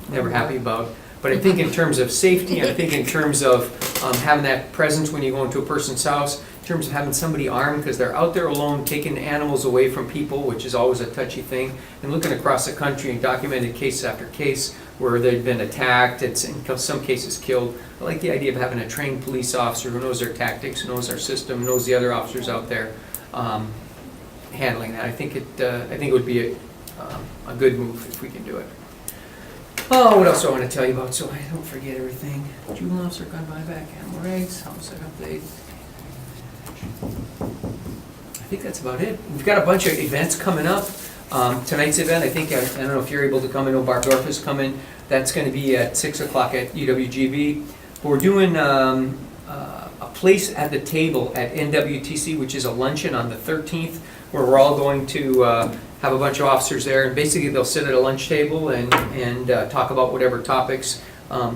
never happy about. But I think in terms of safety, I think in terms of having that presence when you go into a person's house, in terms of having somebody armed, because they're out there alone taking animals away from people, which is always a touchy thing, and looking across the country and documented case after case where they've been attacked, it's in some cases killed. I like the idea of having a trained police officer who knows their tactics, knows our system, knows the other officers out there handling that. I think it would be a good move if we can do it. Oh, what else do I want to tell you about so I don't forget everything? Juvenile officer gun buyback, animal regs, homicide update. I think that's about it. We've got a bunch of events coming up. Tonight's event, I don't know if you're able to come in, Barb Dorf is coming. That's going to be at 6 o'clock at UWGB. We're doing a place at the table at NWTC, which is a luncheon on the 13th, where we're all going to have a bunch of officers there, and basically they'll sit at a lunch table and talk about whatever topics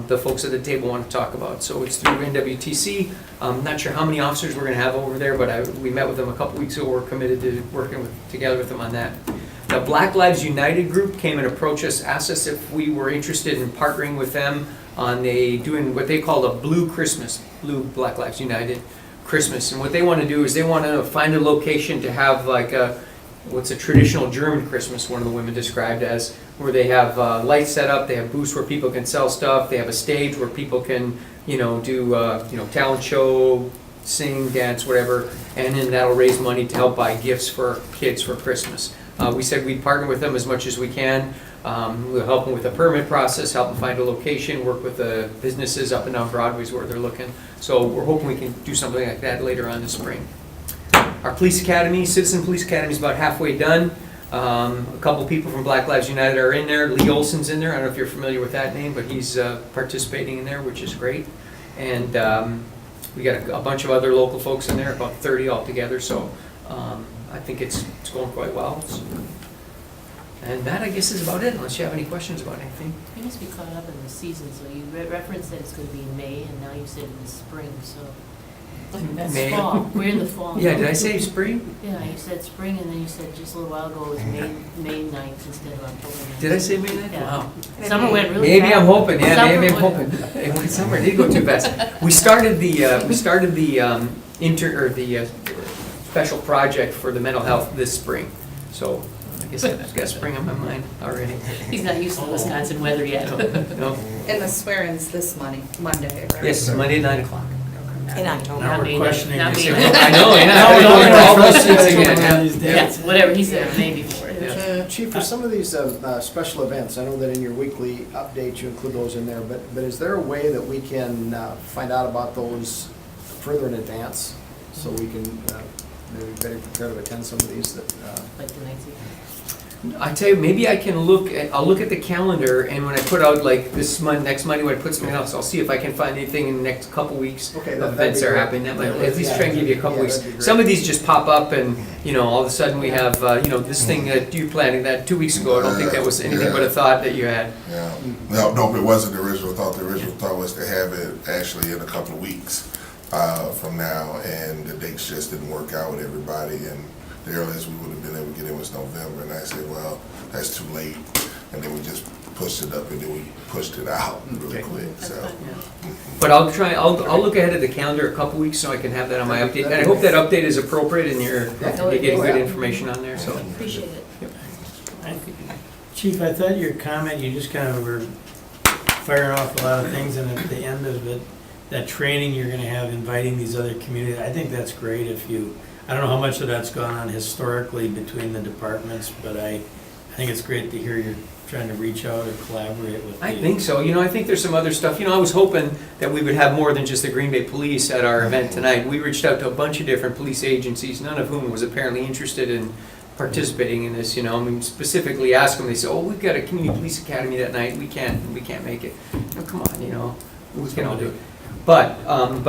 the folks at the table want to talk about. So it's through NWTC. I'm not sure how many officers we're going to have over there, but we met with them a couple weeks ago. We're committed to working together with them on that. The Black Lives United group came and approached us, asked us if we were interested in partnering with them on doing what they call a Blue Christmas, Blue Black Lives United Christmas. And what they want to do is they want to find a location to have like what's a traditional German Christmas, one of the women described as, where they have lights set up, they have booths where people can sell stuff, they have a stage where people can, do talent show, sing, dance, whatever, and then that'll raise money to help buy gifts for kids for Christmas. We said we'd partner with them as much as we can. We'll help them with the permit process, help them find a location, work with the businesses up and down Broadway where they're looking. So we're hoping we can do something like that later on this spring. Our police academy, Citizen Police Academy, is about halfway done. A couple people from Black Lives United are in there. Lee Olson's in there. I don't know if you're familiar with that name, but he's participating in there, which is great. And we got a bunch of other local folks in there, about 30 altogether. So I think it's going quite well. And that, I guess, is about it, unless you have any questions about anything. You must be caught up in the season, so you referenced that it's going to be in May, and now you said in the spring, so that's May. fall. We're in the fall. Yeah, did I say spring? Yeah, you said spring, and then you said just a little while ago it was May 9th instead of October 9th. Did I say May 9th? Yeah. Wow. Summer went really Maybe fast. I'm hoping, yeah, Summer maybe I'm went- hoping. Summer did go too fast. We started the special project for the mental health this spring. So I guess I've got spring on my mind already. He's not used to Wisconsin weather yet. No? And the swear-in's this Monday, right? Yes, Monday, 9 o'clock. In October. Now we're May questioning not this. May I know, yeah. Now we're All all those questioning things again, one yeah. of these days. Yes, whatever, he said May before. Yeah. Chief, for some of these special events, I know that in your weekly update you include those in there, but is there a way that we can find out about those further in advance? So we can maybe better prepare to attend some of these that, Like the 19th. I tell you, maybe I'll look at the calendar, and when I put out like this month, next Monday, when I put something else, I'll see if I can find anything in the next couple weeks Okay, of that'd events be that are great. happening. That might at least try and give you a couple Yeah, weeks. that'd be great. Some of these just pop up, and all of a sudden we have this thing that you're planning that 2 weeks ago. I don't think that was anything but a thought that you had. Yeah, no, it wasn't the original thought. The original thought was to have it actually in a couple of weeks from now, and the dates just didn't work out with everybody, and the earliest we would have been able to get in was November, and I said, well, that's too late. And then we just pushed it up, and then we pushed it out really Okay. quick, That's so. fine. But I'll try, I'll look ahead of the calendar a couple weeks so I can have that on my update. And I hope that update is appropriate and you're getting good information on there, so. Appreciate it. Chief, I thought your comment, you just kind of were firing off a lot of things, and at the end of it, that training you're gonna have inviting these other communities, I think that's great if you, I don't know how much of that's gone on historically between the departments, but I think it's great to hear you're trying to reach out or collaborate with. I the- think so. I think there's some other stuff. I was hoping that we would have more than just the Green Bay Police at our event tonight. We reached out to a bunch of different police agencies, none of whom was apparently interested in participating in this, I mean, specifically asked them, they said, oh, we've got a community police academy that night, we can't make it. Oh, come on, we can all do it. But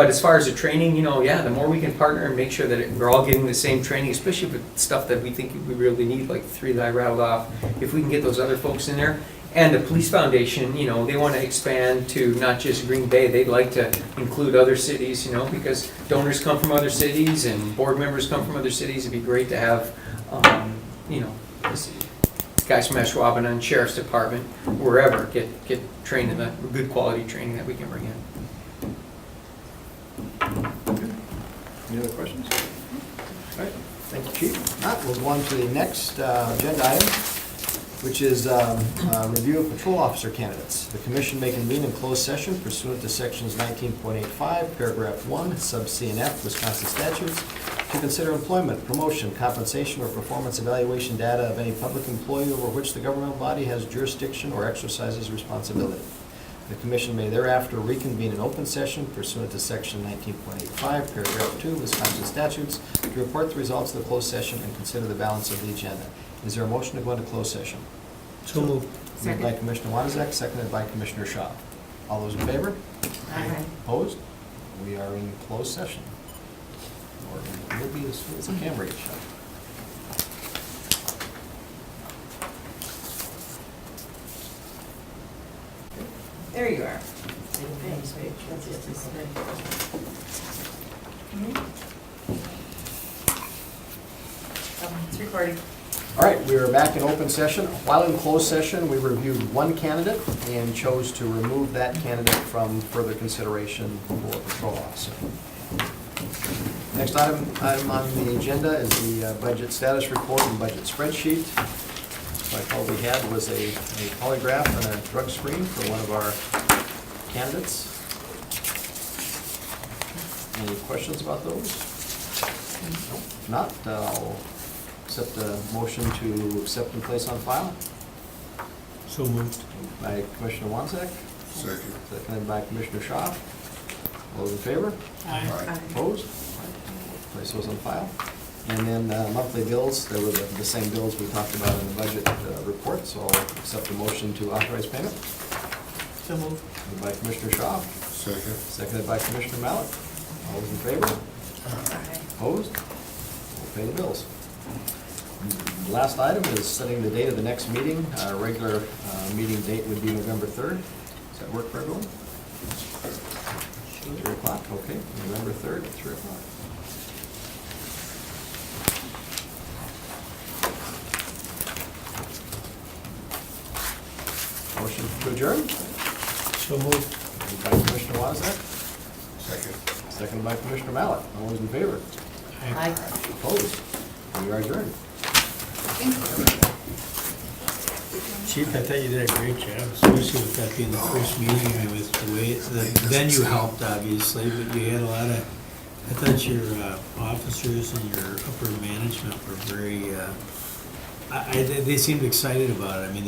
as far as the training, the more we can partner and make sure that we're all getting the same training, especially with stuff that we think we really need, like the three that I rattled off, if we can get those other folks in there. And the Police Foundation, they want to expand to not just Green Bay, they'd like to include other cities, because donors come from other cities and board members come from other cities. It'd be great to have, guys from Ashwaubenon and Sheriff's Department, wherever, get trained in the good quality training that we can bring in. Any other questions? All right, thank you, Chief. Not, we'll go on to the next agenda item, which is review of patrol officer candidates. The commission may convene in closed session pursuant to sections 19.85, paragraph 1, sub C and F, Wisconsin statutes, to consider employment, promotion, compensation, or performance evaluation data of any public employee over which the governmental body has jurisdiction or exercises responsibility. The commission may thereafter reconvene in open session pursuant to section 19.85, paragraph 2, Wisconsin statutes, to report the results of the closed session and consider the balance of the agenda. Is there a motion to go into closed session? So moved. Moved by Commissioner Wanzek, seconded by Commissioner Shaw. All those in favor? Aye. Opposed? We are in closed session. Or will be as soon as the camera gets shut. There you are. It's recording. All right, we are back in open session. While in closed session, we reviewed one candidate and chose to remove that candidate from further consideration for patrol officer. Next item on the agenda is the budget status report and budget spreadsheet. Like all we had was a polygraph and a drug screen for one of our candidates. Any questions about those? If not, I'll accept a motion to accept and place on file. So moved. Moved by Commissioner Wanzek, Second. seconded by Commissioner Shaw. All those in favor? Aye. Opposed? Place those on file. And then monthly bills, they were the same bills we talked about in the budget report, so I'll accept a motion to authorize payment. So moved. Moved by Commissioner Shaw, Second. seconded by Commissioner Mallett. All those in favor? Opposed? We'll pay the bills. The last item is setting the date of the next meeting. Our regular meeting date would be November 3rd. Does that work for everyone? 3 o'clock, okay. November 3rd at 3 o'clock. Motion to adjourn? So moved. Moved by Commissioner Wozniak, Second. seconded by Commissioner Mallett. All those in favor? Aye. Opposed? We are adjourned. Chief, I thought you did a great job, especially with that being the first meeting, and with the way, the venue helped obviously, but you had a lot of, I thought your officers and your upper management were very, they seemed excited about it. I mean,